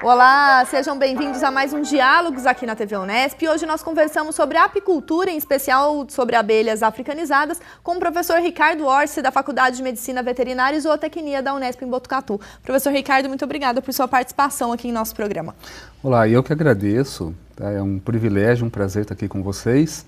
Olá, sejam bem-vindos a mais um Diálogos aqui na TV Unesp. Hoje nós conversamos sobre apicultura, em especial sobre abelhas africanizadas, com o professor Ricardo Orsi, da Faculdade de Medicina Veterinária e Zootecnia da Unesp em Botucatu. Professor Ricardo, muito obrigada por sua participação aqui em nosso programa. Olá, eu que agradeço. É um privilégio, um prazer estar aqui com vocês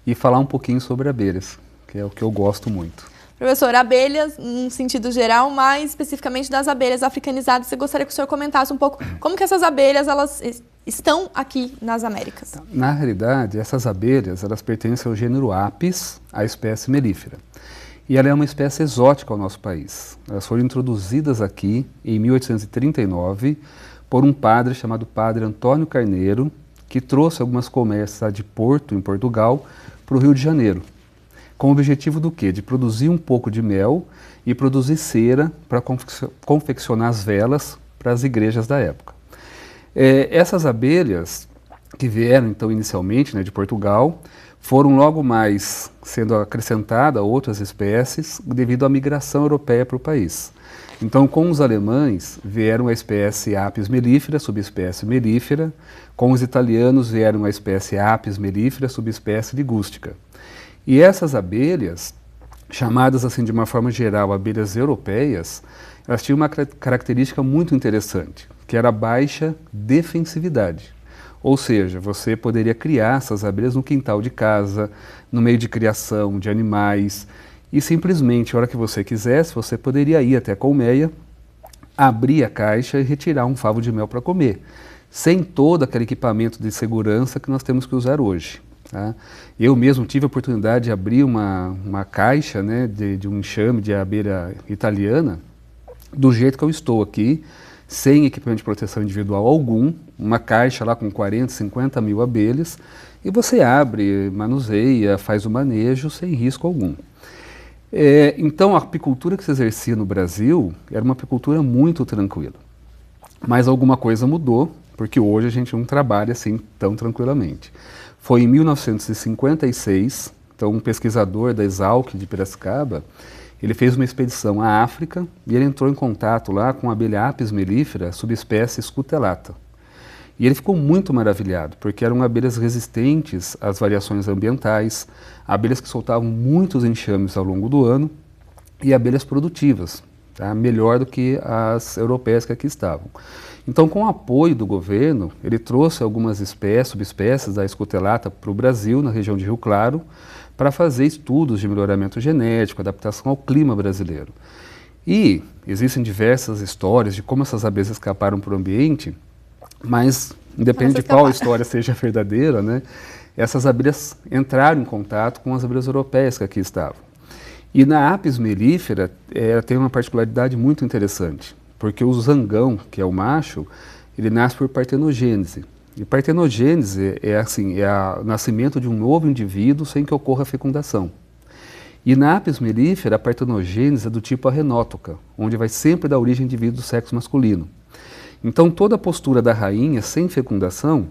e falar um pouquinho sobre abelhas, que é o que eu gosto muito. Professor, abelhas, num sentido geral, mais especificamente das abelhas africanizadas, eu gostaria que o senhor comentasse um pouco como que essas abelhas elas estão aqui nas Américas. Na realidade, essas abelhas elas pertencem ao gênero Apis, a espécie melífera. E ela é uma espécie exótica ao nosso país. Elas foram introduzidas aqui em 1839 por um padre chamado Padre Antônio Carneiro, que trouxe algumas colmeias de Porto, em Portugal, para o Rio de Janeiro. Com o objetivo do quê? De produzir um pouco de mel e produzir cera para confeccionar as velas para as igrejas da época. Essas abelhas que vieram então inicialmente de Portugal, foram logo mais sendo acrescentadas a outras espécies devido à migração europeia para o país. Então, com os alemães vieram a espécie Apis mellifera, subespécie mellifera, com os italianos vieram a espécie Apis mellifera, subespécie ligústica. E essas abelhas, chamadas assim de uma forma geral abelhas europeias, elas tinham uma característica muito interessante, que era a baixa defensividade. Ou seja, você poderia criar essas abelhas no quintal de casa, no meio de criação de animais, e simplesmente, a hora que você quisesse, você poderia ir até a colmeia, abrir a caixa e retirar um favo de mel para comer, sem todo aquele equipamento de segurança que nós temos que usar hoje. Tá? Eu mesmo tive a oportunidade de abrir uma caixa de um enxame de abelha italiana, do jeito que eu estou aqui, sem equipamento de proteção individual algum, uma caixa lá com 40, 50 mil abelhas, e você abre, manuseia, faz o manejo sem risco algum. Então a apicultura que se exercia no Brasil era uma apicultura muito tranquila, mas alguma coisa mudou, porque hoje a gente não trabalha assim tão tranquilamente. Foi em 1956, então um pesquisador da Exalc de Piracicaba, ele fez uma expedição à África e ele entrou em contato lá com a abelha Apis mellifera, subespécie scutellata. E ele ficou muito maravilhado, porque eram abelhas resistentes às variações ambientais, abelhas que soltavam muitos enxames ao longo do ano e abelhas produtivas, tá? Melhor do que as europeias que aqui estavam. Então, com o apoio do governo, ele trouxe algumas subespécies da scutellata para o Brasil, na região de Rio Claro, para fazer estudos de melhoramento genético, adaptação ao clima brasileiro. E existem diversas histórias de como essas abelhas escaparam para o ambiente, mas, independente de qual história seja verdadeira, essas abelhas entraram em contato com as abelhas europeias que aqui estavam. E na Apis mellifera, ela tem uma particularidade muito interessante, porque o zangão, que é o macho, ele nasce por partenogênese. E partenogênese é o nascimento de um novo indivíduo sem que ocorra fecundação. E na Apis mellifera, a partenogênese é do tipo arenótoca, onde vai sempre dar origem a indivíduo do sexo masculino. Então toda a postura da rainha, sem fecundação,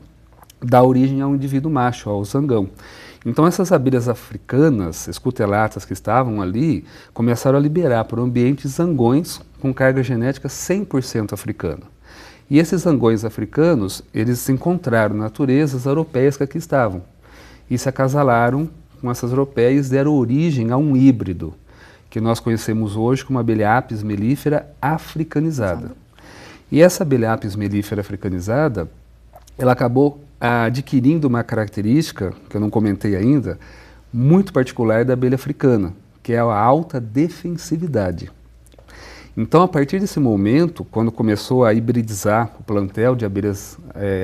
dá origem a um indivíduo macho, ao zangão. Então essas abelhas africanas, scutellatas que estavam ali, começaram a liberar para o ambiente zangões com carga genética 100% africana. E esses zangões africanos, eles encontraram naturezas europeias que aqui estavam. E se acasalaram com essas europeias e deram origem a um híbrido, que nós conhecemos hoje como a abelha Apis mellifera africanizada. E essa abelha Apis mellifera africanizada, ela acabou adquirindo uma característica, que eu não comentei ainda, muito particular da abelha africana, que é a alta defensividade. Então, a partir desse momento, quando começou a hibridizar o plantel de abelhas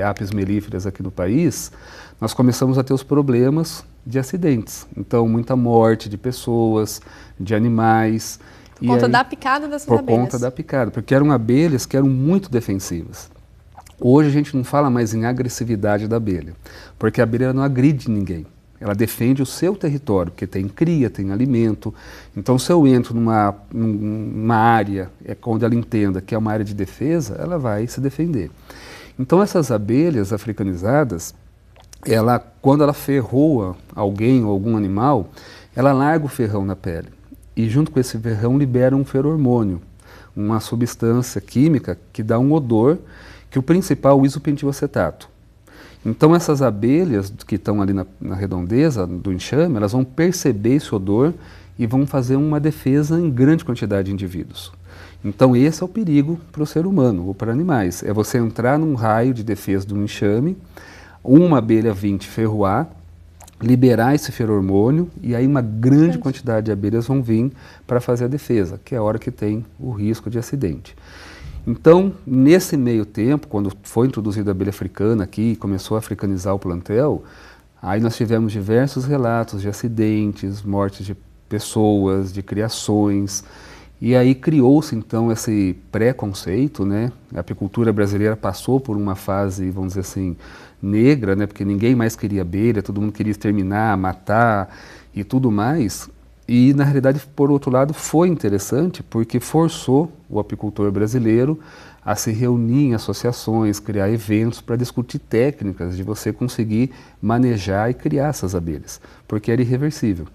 Apis mellíferas aqui no país, nós começamos a ter os problemas de acidentes. Então, muita morte de pessoas, de animais. Por conta da picada dessas abelhas. Por conta da picada, porque eram abelhas que eram muito defensivas. Hoje a gente não fala mais em agressividade da abelha, porque a abelha não agride ninguém. Ela defende o seu território, porque tem cria, tem alimento. Então, se eu entro numa área onde ela entenda que é uma área de defesa, ela vai se defender. Então, essas abelhas africanizadas, quando ela ferroa alguém ou algum animal, ela larga o ferrão na pele. E junto com esse ferrão libera um feromônio, uma substância química que dá um odor que o principal é o isopentilacetato. Então essas abelhas que estão ali na redondeza do enxame, elas vão perceber esse odor e vão fazer uma defesa em grande quantidade de indivíduos. Então esse é o perigo para o ser humano ou para animais, é você entrar num raio de defesa de um enxame, uma abelha vir te ferroar, liberar esse feromônio e aí uma grande quantidade de abelhas vão vir para fazer a defesa, que é a hora que tem o risco de acidente. Então, nesse meio tempo, quando foi introduzida a abelha africana aqui, começou a africanizar o plantel, aí nós tivemos diversos relatos de acidentes, mortes de pessoas, de criações, e aí criou-se então esse preconceito, né? A apicultura brasileira passou por uma fase, vamos dizer assim, negra, né? Porque ninguém mais queria abelha, todo mundo queria exterminar, matar e tudo mais. E, na realidade, por outro lado, foi interessante porque forçou o apicultor brasileiro a se reunir em associações, criar eventos para discutir técnicas de você conseguir manejar e criar essas abelhas, porque era irreversível.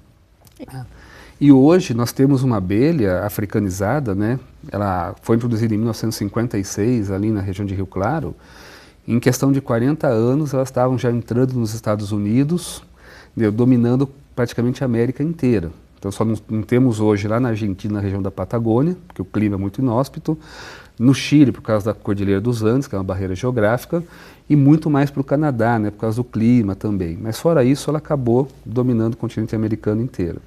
E hoje nós temos uma abelha africanizada, né? Ela foi introduzida em 1956, ali na região de Rio Claro. Em questão de 40 anos, elas estavam já entrando nos Estados Unidos, dominando praticamente a América inteira. Então só não temos hoje lá na Argentina, na região da Patagônia, porque o clima é muito inóspito, no Chile por causa da Cordilheira dos Andes, que é uma barreira geográfica, e muito mais para o Canadá, né, por causa do clima também. Mas fora isso, ela acabou dominando o continente americano inteiro.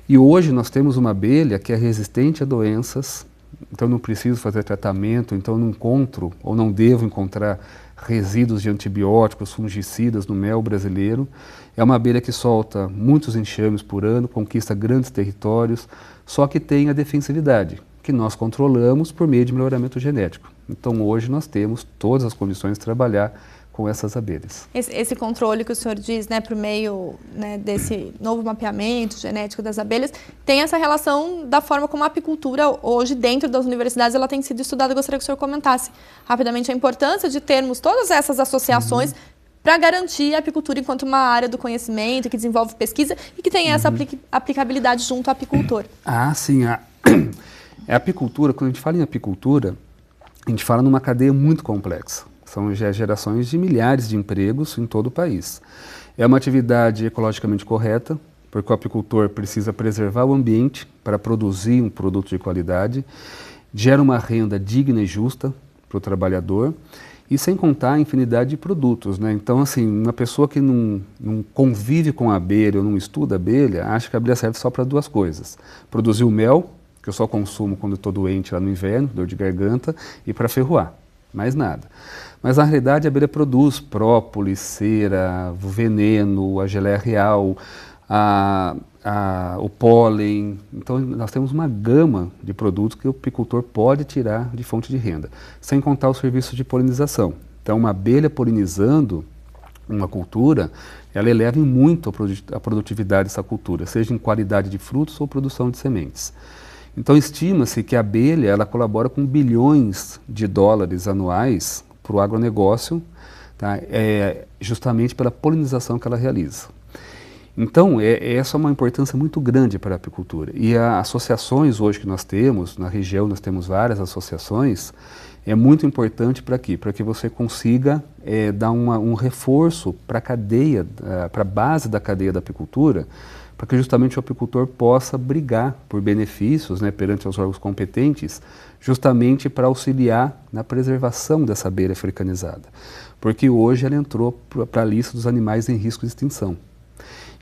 E hoje nós temos uma abelha que é resistente a doenças, então não preciso fazer tratamento, então não encontro ou não devo encontrar resíduos de antibióticos, fungicidas no mel brasileiro. É uma abelha que solta muitos enxames por ano, conquista grandes territórios, só que tem a defensividade, que nós controlamos por meio de melhoramento genético. Então hoje nós temos todas as condições de trabalhar com essas abelhas. Esse controle que o senhor diz, né, por meio, né, desse novo mapeamento genético das abelhas, tem essa relação da forma como a apicultura hoje dentro das universidades ela tem sido estudada. Eu gostaria que o senhor comentasse rapidamente a importância de termos todas essas associações para garantir a apicultura enquanto uma área do conhecimento que desenvolve pesquisa e que tem essa aplicabilidade junto ao apicultor. Ah, sim. A apicultura, quando a gente fala em apicultura, a gente fala numa cadeia muito complexa. São gerações de milhares de empregos em todo o país. É uma atividade ecologicamente correta, porque o apicultor precisa preservar o ambiente para produzir um produto de qualidade, gera uma renda digna e justa para o trabalhador, e sem contar a infinidade de produtos, né? Então, assim, uma pessoa que não convive com a abelha ou não estuda a abelha, acha que a abelha serve só para duas coisas. Produzir o mel, que eu só consumo quando estou doente lá no inverno, dor de garganta, e para ferroar, mais nada. Mas, na realidade, a abelha produz própolis, cera, o veneno, a geleia real, o pólen. Então, nós temos uma gama de produtos que o apicultor pode tirar de fonte de renda, sem contar o serviço de polinização. Então, uma abelha polinizando uma cultura, ela eleva muito a produtividade dessa cultura, seja em qualidade de frutos ou produção de sementes. Então, estima-se que a abelha ela colabora com bilhões de dólares anuais para o agronegócio, tá? Justamente pela polinização que ela realiza. Então, essa é uma importância muito grande para a apicultura. E as associações hoje que nós temos, na região nós temos várias associações, é muito importante para quê? Para que você consiga dar um reforço para a cadeia, para a base da cadeia da apicultura, para que justamente o apicultor possa brigar por benefícios, né, perante os órgãos competentes, justamente para auxiliar na preservação dessa abelha africanizada. Porque hoje ela entrou para a lista dos animais em risco de extinção.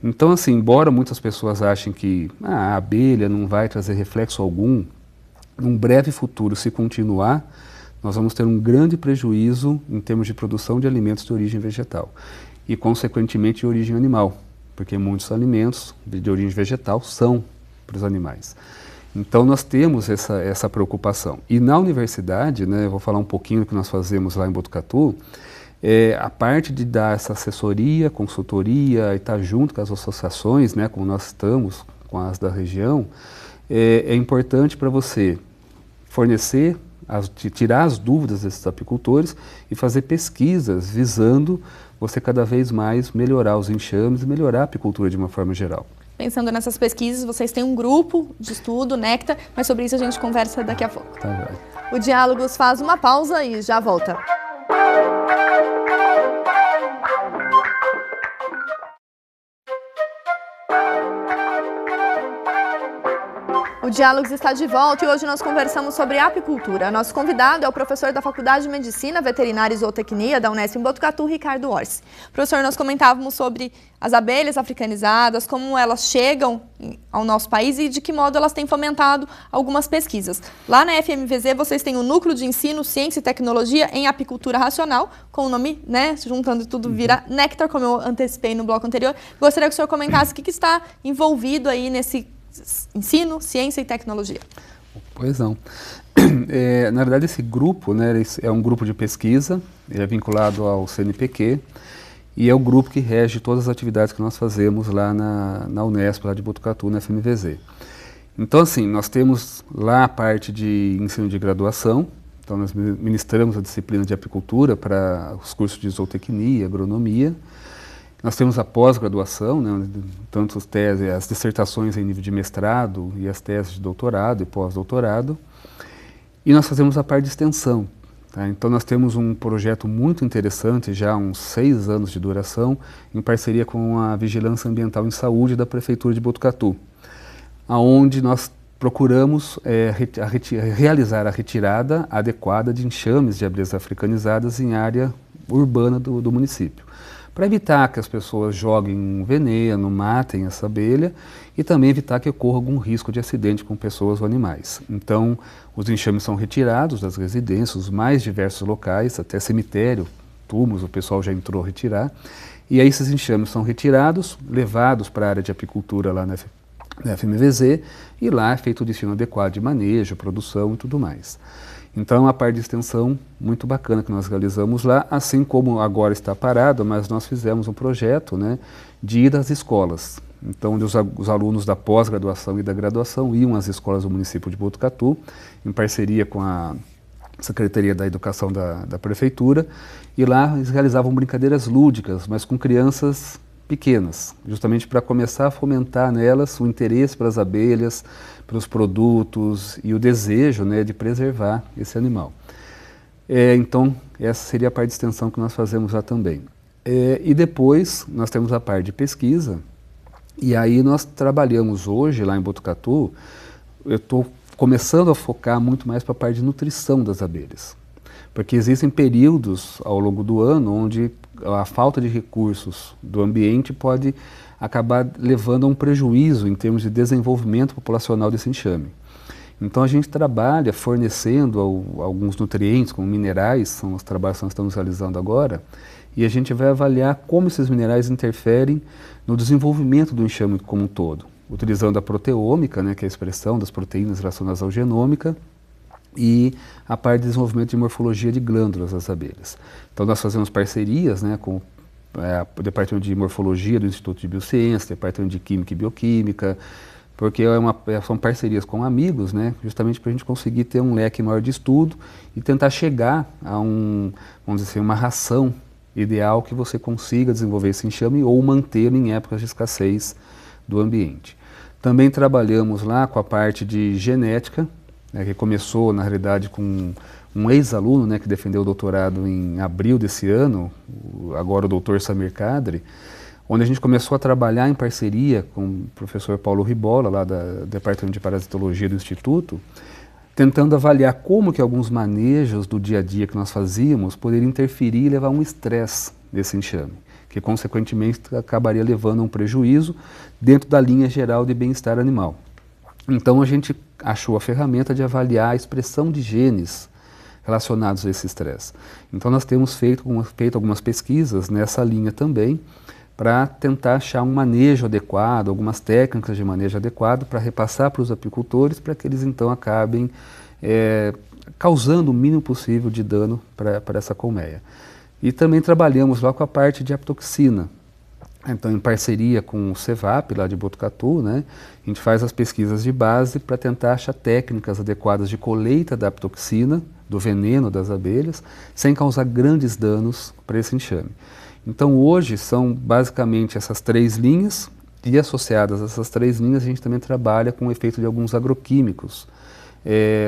Então, assim, embora muitas pessoas achem que a abelha não vai trazer reflexo algum, num breve futuro, se continuar, nós vamos ter um grande prejuízo em termos de produção de alimentos de origem vegetal e, consequentemente, de origem animal, porque muitos alimentos de origem vegetal são para os animais. Então, nós temos essa preocupação. E na universidade, né, eu vou falar um pouquinho do que nós fazemos lá em Botucatu, a parte de dar essa assessoria, consultoria e estar junto com as associações, né, como nós estamos com as da região, é importante para você fornecer, tirar as dúvidas desses apicultores e fazer pesquisas visando você cada vez mais melhorar os enxames e melhorar a apicultura de uma forma geral. Pensando nessas pesquisas, vocês têm um grupo de estudo, Nectar, mas sobre isso a gente conversa daqui a pouco. Tá bem. O Diálogos faz uma pausa e já volta. Diálogos está de volta e hoje nós conversamos sobre apicultura. Nosso convidado é o professor da Faculdade de Medicina, Veterinária e Zootecnia da Unesp em Botucatu, Ricardo Orsi. Professor, nós comentávamos sobre as abelhas africanizadas, como elas chegam ao nosso país e de que modo elas têm fomentado algumas pesquisas. Lá na FMVZ vocês têm o Núcleo de Ensino, Ciência e Tecnologia em Apicultura Racional, com o nome, né, juntando tudo vira Nectar, como eu antecipei no bloco anterior. Gostaria que o senhor comentasse o que está envolvido aí nesse ensino, ciência e tecnologia. Pois não. Na verdade, esse grupo, né, é um grupo de pesquisa, ele é vinculado ao CNPq e é o grupo que rege todas as atividades que nós fazemos lá na Unesp, lá de Botucatu, na FMVZ. Então, assim, nós temos lá a parte de ensino de graduação, então nós ministramos a disciplina de apicultura para os cursos de zootecnia, agronomia. Nós temos a pós-graduação, né, tanto as dissertações em nível de mestrado e as teses de doutorado e pós-doutorado. E nós fazemos a parte de extensão. Tá? Então nós temos um projeto muito interessante, já há uns 6 anos de duração, em parceria com a Vigilância Ambiental em Saúde da Prefeitura de Botucatu, onde nós procuramos realizar a retirada adequada de enxames de abelhas africanizadas em área urbana do município, para evitar que as pessoas joguem um veneno, matem essa abelha e também evitar que ocorra algum risco de acidente com pessoas ou animais. Então, os enxames são retirados das residências, os mais diversos locais, até cemitério, túmulos, o pessoal já entrou a retirar, e aí esses enxames são retirados, levados para a área de apicultura lá na FMVZ, e lá é feito o destino adequado de manejo, produção e tudo mais. Então, a parte de extensão muito bacana que nós realizamos lá, assim como agora está parado, mas nós fizemos um projeto, né, de ir às escolas. Então, onde os alunos da pós-graduação e da graduação iam às escolas do município de Botucatu, em parceria com a Secretaria da Educação da Prefeitura, e lá eles realizavam brincadeiras lúdicas, mas com crianças pequenas, justamente para começar a fomentar nelas o interesse pelas abelhas, pelos produtos e o desejo, né, de preservar esse animal. Então, essa seria a parte de extensão que nós fazemos lá também. E depois, nós temos a parte de pesquisa, e aí nós trabalhamos hoje, lá em Botucatu, eu estou começando a focar muito mais para a parte de nutrição das abelhas, porque existem períodos ao longo do ano onde a falta de recursos do ambiente pode acabar levando a um prejuízo em termos de desenvolvimento populacional desse enxame. Então a gente trabalha fornecendo alguns nutrientes, como minerais, são os trabalhos que nós estamos realizando agora, e a gente vai avaliar como esses minerais interferem no desenvolvimento do enxame como um todo, utilizando a proteômica, né, que é a expressão das proteínas relacionadas ao genômica, e a parte de desenvolvimento de morfologia de glândulas das abelhas. Então nós fazemos parcerias, né, com o Departamento de Morfologia do Instituto de Biociência, Departamento de Química e Bioquímica, porque são parcerias com amigos, né, justamente para a gente conseguir ter um leque maior de estudo e tentar chegar a vamos dizer assim, uma ração ideal que você consiga desenvolver esse enxame ou mantê-lo em épocas de escassez do ambiente. Também trabalhamos lá com a parte de genética, né, que começou, na realidade, com um ex-aluno, né, que defendeu o doutorado em abril desse ano, agora o doutor Samir Kadri, onde a gente começou a trabalhar em parceria com o professor Paulo Ribola, lá do Departamento de Parasitologia do Instituto, tentando avaliar como que alguns manejos do dia a dia que nós fazíamos poderiam interferir e levar a um estresse desse enxame, que consequentemente acabaria levando a um prejuízo dentro da linha geral de bem-estar animal. Então a gente achou a ferramenta de avaliar a expressão de genes relacionados a esse estresse. Então nós temos feito algumas pesquisas nessa linha também, para tentar achar um manejo adequado, algumas técnicas de manejo adequado para repassar para os apicultores, para que eles então acabem causando o mínimo possível de dano para essa colmeia. E também trabalhamos lá com a parte de aptoxina. Então, em parceria com o CEVAP, lá de Botucatu, né, a gente faz as pesquisas de base para tentar achar técnicas adequadas de colheita da aptoxina, do veneno das abelhas, sem causar grandes danos para esse enxame. Então, hoje, são basicamente essas 3 linhas, e associadas a essas 3 linhas, a gente também trabalha com o efeito de alguns agroquímicos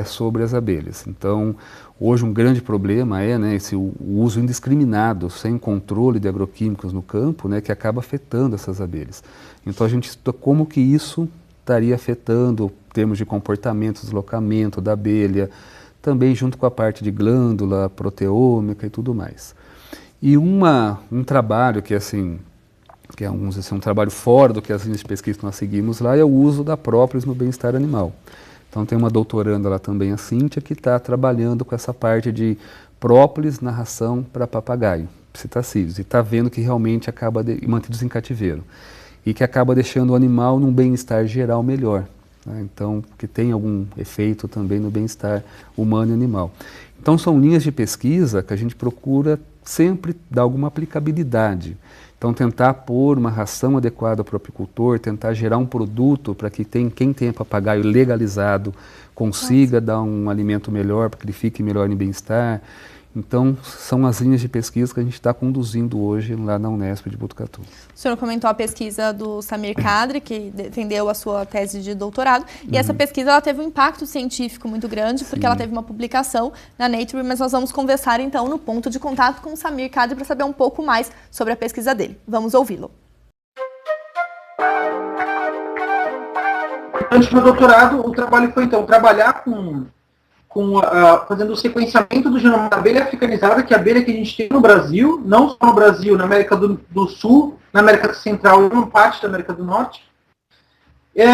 sobre as abelhas. Então, hoje um grande problema é, né, o uso indiscriminado, sem controle de agroquímicos no campo, né, que acaba afetando essas abelhas. Então a gente estuda como que isso estaria afetando termos de comportamento, deslocamento da abelha, também junto com a parte de glândula, proteômica e tudo mais. E um trabalho que assim, que é um trabalho fora do que as linhas de pesquisa que nós seguimos lá, é o uso da própolis no bem-estar animal. Então tem uma doutoranda lá também, a Cíntia, que está trabalhando com essa parte de própolis na ração para papagaio, psitacídeos, e está vendo que realmente acaba mantidos em cativeiro e que acaba deixando o animal num bem-estar geral melhor, né? Então, que tem algum efeito também no bem-estar humano e animal. Então são linhas de pesquisa que a gente procura sempre dar alguma aplicabilidade. Então tentar pôr uma ração adequada para o apicultor, tentar gerar um produto para que quem tenha papagaio legalizado consiga dar um alimento melhor, para que ele fique melhor em bem-estar. Então são as linhas de pesquisa que a gente está conduzindo hoje lá na Unesp de Botucatu. O senhor comentou a pesquisa do Samir Kadri, que defendeu a sua tese de doutorado, e essa pesquisa ela teve um impacto científico muito grande, porque ela teve uma publicação na Nature, mas nós vamos conversar então no ponto de contato com o Samir Kadri para saber um pouco mais sobre a pesquisa dele. Vamos ouvi-lo. Durante o meu doutorado, o trabalho foi então trabalhar fazendo o sequenciamento do genoma da abelha africanizada, que é a abelha que a gente tem no Brasil, não só no Brasil, na América do Sul, na América Central e uma parte da América do Norte,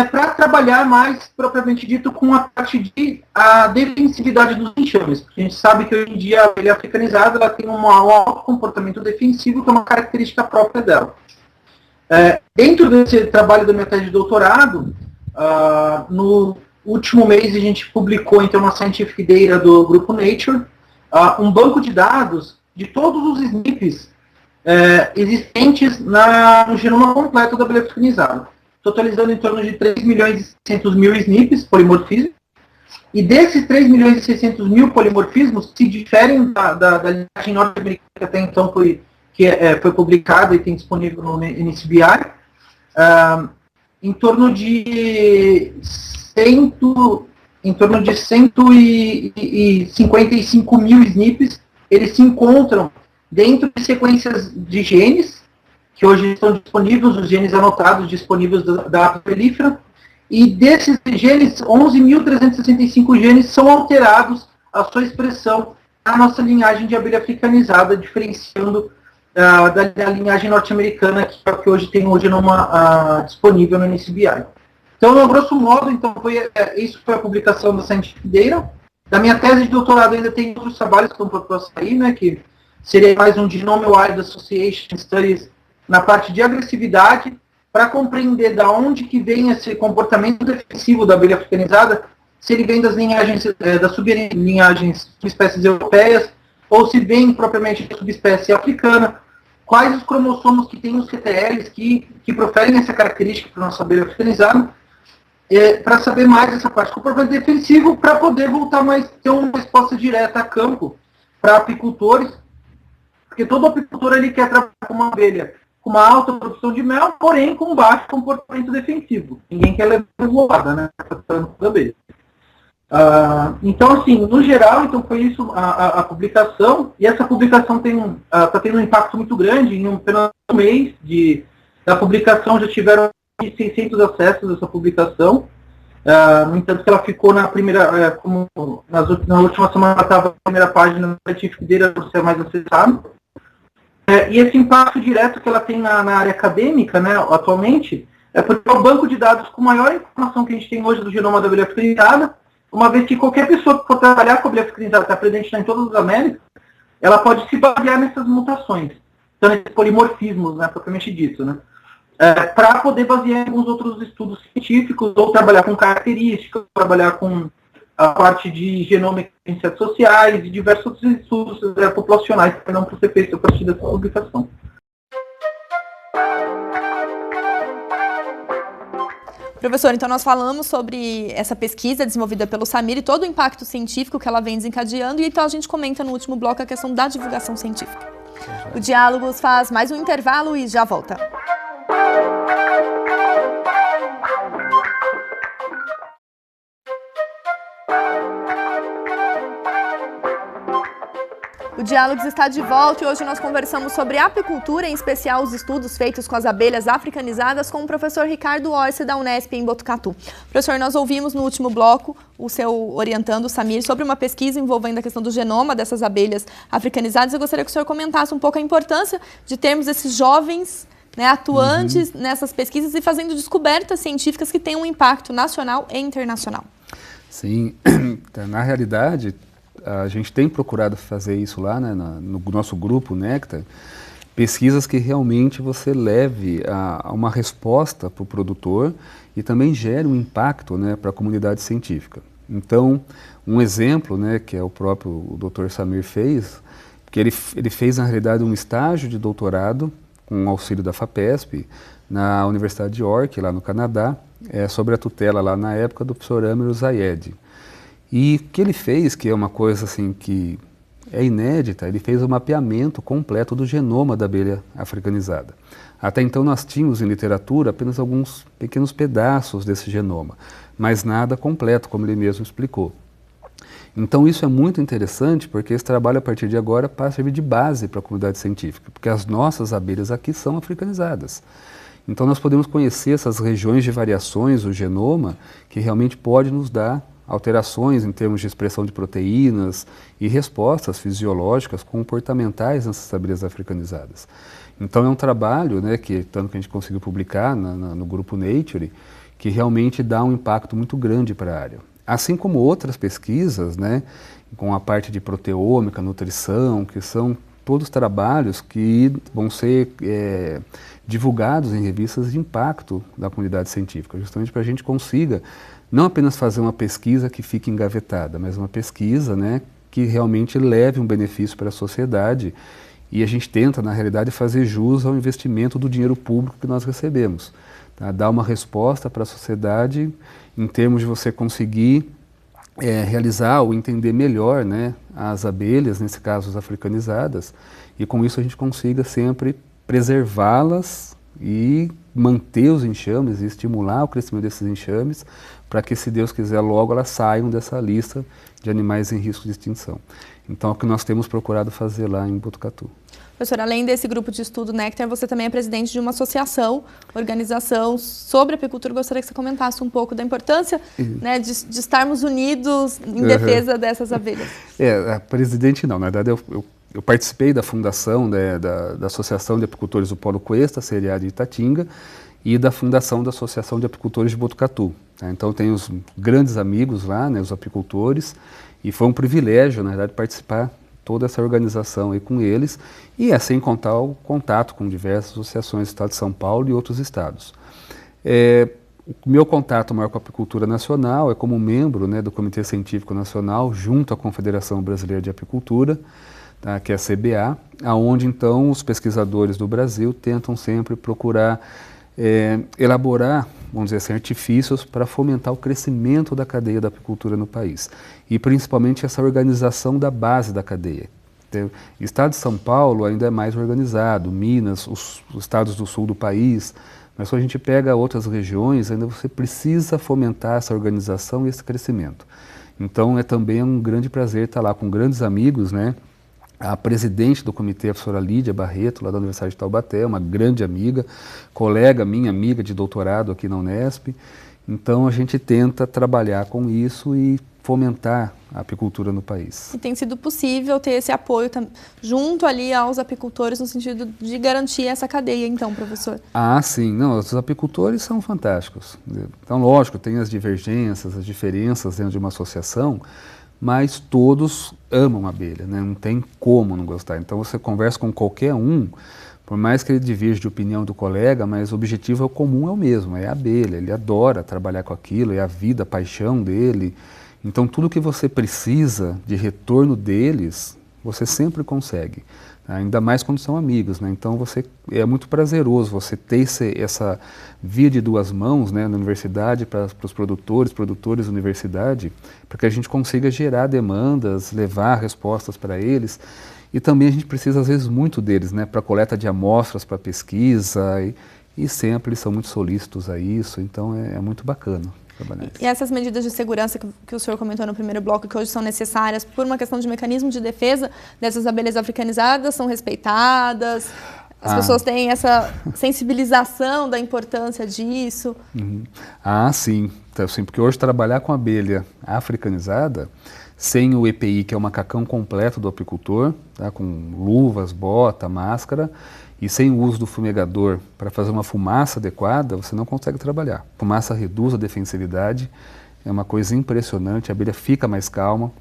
para trabalhar mais, propriamente dito, com a parte a defensividade dos enxames. Porque a gente sabe que hoje em dia a abelha africanizada ela tem um alto comportamento defensivo, que é uma característica própria dela. Dentro desse trabalho da minha tese de doutorado, no último mês a gente publicou então na Scientific Data do grupo Nature um banco de dados de todos os SNPs existentes no genoma completo da abelha africanizada, totalizando em torno de 3 milhões e 600 mil SNPs, polimorfismos, e desses 3 milhões e 600 mil polimorfismos se diferem da linhagem norte-americana que até então foi publicada e tem disponível no NCBI, em torno de 155 mil SNPs, eles se encontram dentro de sequências de genes, que hoje estão disponíveis, os genes anotados disponíveis da apelífera, e desses genes, 11.365 genes são alterados a sua expressão na nossa linhagem de abelha africanizada, diferenciando da linhagem norte-americana, que hoje tem o genoma disponível no NCBI. Então, a grosso modo, isso foi a publicação da Scientific Data. Da minha tese de doutorado ainda tem outros trabalhos que estão para sair, né, que seria mais um Genome-Wide Association Studies na parte de agressividade, para compreender da onde que vem esse comportamento defensivo da abelha africanizada, se ele vem das linhagens, das sublinhagens subespécies europeias, ou se vem propriamente da subespécie africana, quais os cromossomos que tem os CTLs que proferem essa característica para a nossa abelha africanizada, para saber mais essa parte do comportamento defensivo, para poder voltar ter uma resposta direta a campo para apicultores, porque todo apicultor ele quer trabalhar com uma abelha com uma alta produção de mel, porém com baixo comportamento defensivo. Ninguém quer levar voada, né, da abelha. Então, assim, no geral, então foi isso a publicação, e essa publicação está tendo um impacto muito grande. Em apenas um mês da publicação já tiveram 600 acessos a essa publicação. No entanto, que ela ficou na primeira, na última semana ela estava na primeira página do Scientific Data, por ser mais acessado. E esse impacto direto que ela tem na área acadêmica, né, atualmente, é porque é o banco de dados com maior informação que a gente tem hoje do genoma da abelha africanizada, uma vez que qualquer pessoa que for trabalhar com a abelha africanizada, está presente em todas as Américas, ela pode se basear nessas mutações, então nesses polimorfismos, né, propriamente dito, né, para poder basear em alguns outros estudos científicos, ou trabalhar com características, trabalhar com a parte de genômica em ciências sociais e diversos outros estudos populacionais que não ser feitos a partir dessa publicação. Professor, então nós falamos sobre essa pesquisa desenvolvida pelo Samir e todo o impacto científico que ela vem desencadeando, e então a gente comenta no último bloco a questão da divulgação científica. O Diálogos faz mais um intervalo e já volta. O O Diálogos está de volta e hoje nós conversamos sobre apicultura, em especial os estudos feitos com as abelhas africanizadas, com o professor Ricardo Orsi, da Unesp, em Botucatu. Professor, nós ouvimos no último bloco o seu orientando, o Samir, sobre uma pesquisa envolvendo a questão do genoma dessas abelhas africanizadas. Eu gostaria que o senhor comentasse um pouco a importância de termos esses jovens, né, atuantes nessas pesquisas e fazendo descobertas científicas que têm um impacto nacional e internacional. Sim, na realidade, a gente tem procurado fazer isso lá, né, no nosso grupo Néctar, pesquisas que realmente você leve a uma resposta para o produtor e também gere um impacto, né, para a comunidade científica. Então, um exemplo, né, que é o próprio Dr. Samir fez, que ele fez na realidade um estágio de doutorado com o auxílio da FAPESP na Universidade de York, lá no Canadá, sobre a tutela lá na época do professor Amir Zayed. E o que ele fez, que é uma coisa assim que é inédita, ele fez um mapeamento completo do genoma da abelha africanizada. Até então nós tínhamos em literatura apenas alguns pequenos pedaços desse genoma, mas nada completo, como ele mesmo explicou. Então isso é muito interessante, porque esse trabalho a partir de agora passa a servir de base para a comunidade científica, porque as nossas abelhas aqui são africanizadas. Então nós podemos conhecer essas regiões de variações do genoma que realmente pode nos dar alterações em termos de expressão de proteínas e respostas fisiológicas comportamentais nessas abelhas africanizadas. Então é um trabalho, né, que tanto que a gente conseguiu publicar no grupo Nature, que realmente dá um impacto muito grande para a área. Assim como outras pesquisas, né, com a parte de proteômica, nutrição, que são todos trabalhos que vão ser divulgados em revistas de impacto da comunidade científica, justamente para a gente consiga não apenas fazer uma pesquisa que fique engavetada, mas uma pesquisa, né, que realmente leve um benefício para a sociedade, e a gente tenta, na realidade, fazer jus ao investimento do dinheiro público que nós recebemos. Tá? Dar uma resposta para a sociedade em termos de você conseguir realizar ou entender melhor, né, as abelhas, nesse caso as africanizadas, e com isso a gente consiga sempre preservá-las e manter os enxames e estimular o crescimento desses enxames para que, se Deus quiser, logo elas saiam dessa lista de animais em risco de extinção. Então é o que nós temos procurado fazer lá em Botucatu. Professor, além desse grupo de estudo Néctar, você também é presidente de uma associação, organização sobre apicultura. Gostaria que você comentasse um pouco da importância, né, de estarmos unidos em defesa dessas abelhas. Presidente não, na verdade eu participei da fundação, né, da Associação de Apicultores do Polo Cuesta, CRA de Itatinga, e da fundação da Associação de Apicultores de Botucatu. Tá? Então tenho os grandes amigos lá, né, os apicultores, e foi um privilégio, na verdade, participar toda essa organização aí com eles, e sem contar o contato com diversas associações do Estado de São Paulo e outros estados. O meu contato maior com a apicultura nacional é como membro, né, do Comitê Científico Nacional, junto à Confederação Brasileira de Apicultura, tá, que é a CBA, aonde então os pesquisadores do Brasil tentam sempre procurar elaborar, vamos dizer assim, artifícios para fomentar o crescimento da cadeia da apicultura no país, e principalmente essa organização da base da cadeia. O estado de São Paulo ainda é mais organizado, Minas, os estados do sul do país, mas quando a gente pega outras regiões, ainda você precisa fomentar essa organização e esse crescimento. Então é também um grande prazer estar lá com grandes amigos, né? A presidente do comitê, a professora Lídia Barreto, lá da Universidade de Taubaté, uma grande amiga, colega, minha amiga de doutorado aqui na Unesp. Então a gente tenta trabalhar com isso e fomentar a apicultura no país. E tem sido possível ter esse apoio junto ali aos apicultores no sentido de garantir essa cadeia, então, professor? Sim. Não, os apicultores são fantásticos. Então, lógico, tem as divergências, as diferenças dentro de uma associação, mas todos amam a abelha, né? Não tem como não gostar. Então você conversa com qualquer um, por mais que ele divirja de opinião do colega, mas o objetivo comum é o mesmo, é a abelha. Ele adora trabalhar com aquilo, é a vida, a paixão dele. Então tudo que você precisa de retorno deles, você sempre consegue. Ainda mais quando são amigos, né? Então é muito prazeroso você ter essa via de duas mãos, né, na universidade para os produtores da universidade, para que a gente consiga gerar demandas, levar respostas para eles. E também a gente precisa às vezes muito deles, né, para coleta de amostras, para pesquisa, e sempre eles são muito solícitos a isso, então é muito bacana. trabalhar isso. E essas medidas de segurança que o senhor comentou no primeiro bloco, que hoje são necessárias por uma questão de mecanismo de defesa dessas abelhas africanizadas, são respeitadas? As pessoas têm essa sensibilização da importância disso? Sim. Então, assim, porque hoje trabalhar com abelha africanizada, sem o EPI, que é o macacão completo do apicultor, tá, com luvas, bota, máscara, e sem o uso do fumigador para fazer uma fumaça adequada, você não consegue trabalhar. A fumaça reduz a defensividade, é uma coisa impressionante, a abelha fica mais calma,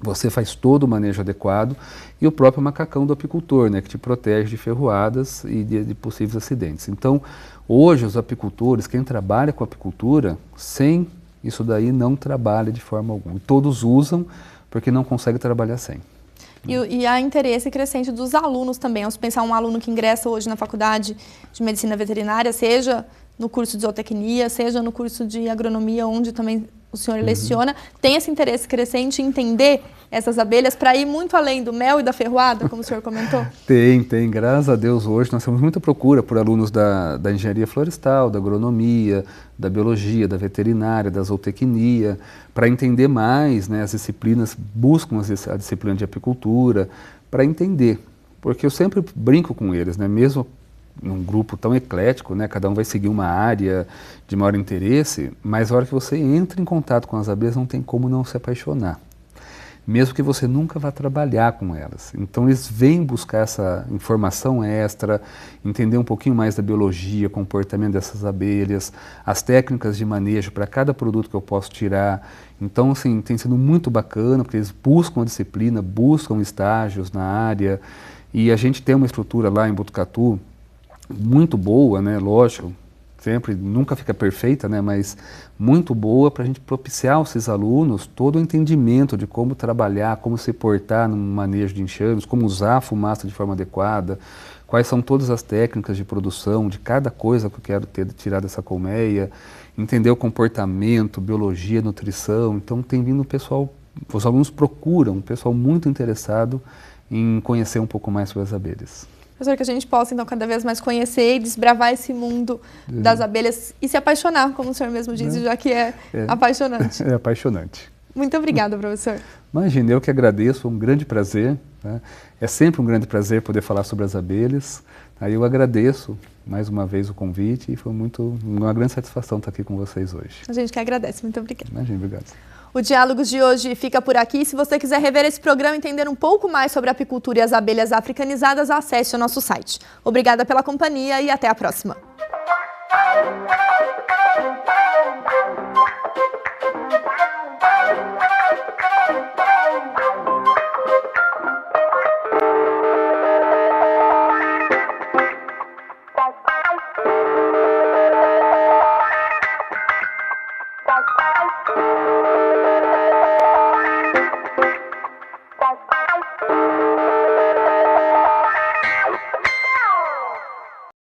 você faz todo o manejo adequado, e o próprio macacão do apicultor, né, que te protege de ferroadas e de possíveis acidentes. Então, hoje os apicultores, quem trabalha com apicultura, sem isso daí não trabalha de forma alguma. E todos usam porque não consegue trabalhar sem. E há interesse crescente dos alunos também. Se pensar um aluno que ingressa hoje na faculdade de medicina veterinária, seja no curso de zootecnia, seja no curso de agronomia, onde também o senhor leciona, tem esse interesse crescente em entender essas abelhas para ir muito além do mel e da ferroada, como o senhor comentou? Tem. Graças a Deus hoje nós temos muita procura por alunos da engenharia florestal, da agronomia, da biologia, da veterinária, da zootecnia, para entender mais, né, as disciplinas, buscam a disciplina de apicultura, para entender. Porque eu sempre brinco com eles, né, mesmo num grupo tão eclético, né, cada um vai seguir uma área de maior interesse, mas a hora que você entra em contato com as abelhas não tem como não se apaixonar, mesmo que você nunca vá trabalhar com elas. Então eles vêm buscar essa informação extra, entender um pouquinho mais da biologia, comportamento dessas abelhas, as técnicas de manejo para cada produto que eu posso tirar. Então, assim, tem sido muito bacana, porque eles buscam a disciplina, buscam estágios na área, e a gente tem uma estrutura lá em Botucatu muito boa, né, lógico, sempre, nunca fica perfeita, né, mas muito boa para a gente propiciar aos esses alunos todo o entendimento de como trabalhar, como se portar no manejo de enxames, como usar a fumaça de forma adequada, quais são todas as técnicas de produção de cada coisa que eu quero tirar dessa colmeia, entender o comportamento, biologia, nutrição. Então tem vindo o pessoal, os alunos procuram, um pessoal muito interessado em conhecer um pouco mais sobre as abelhas. Professor, que a gente possa, então, cada vez mais conhecer e desbravar esse mundo das abelhas e se apaixonar, como o senhor mesmo disse, já que é apaixonante. É apaixonante. Muito obrigada, professor. Imagina, eu que agradeço, foi um grande prazer. Né? É sempre um grande prazer poder falar sobre as abelhas. Aí eu agradeço mais uma vez o convite e foi uma grande satisfação estar aqui com vocês hoje. A gente que agradece. Muito obrigada. Imagina, obrigado. O Diálogos de hoje fica por aqui. Se você quiser rever esse programa e entender um pouco mais sobre a apicultura e as abelhas africanizadas, acesse o nosso site. Obrigada pela companhia e até a próxima.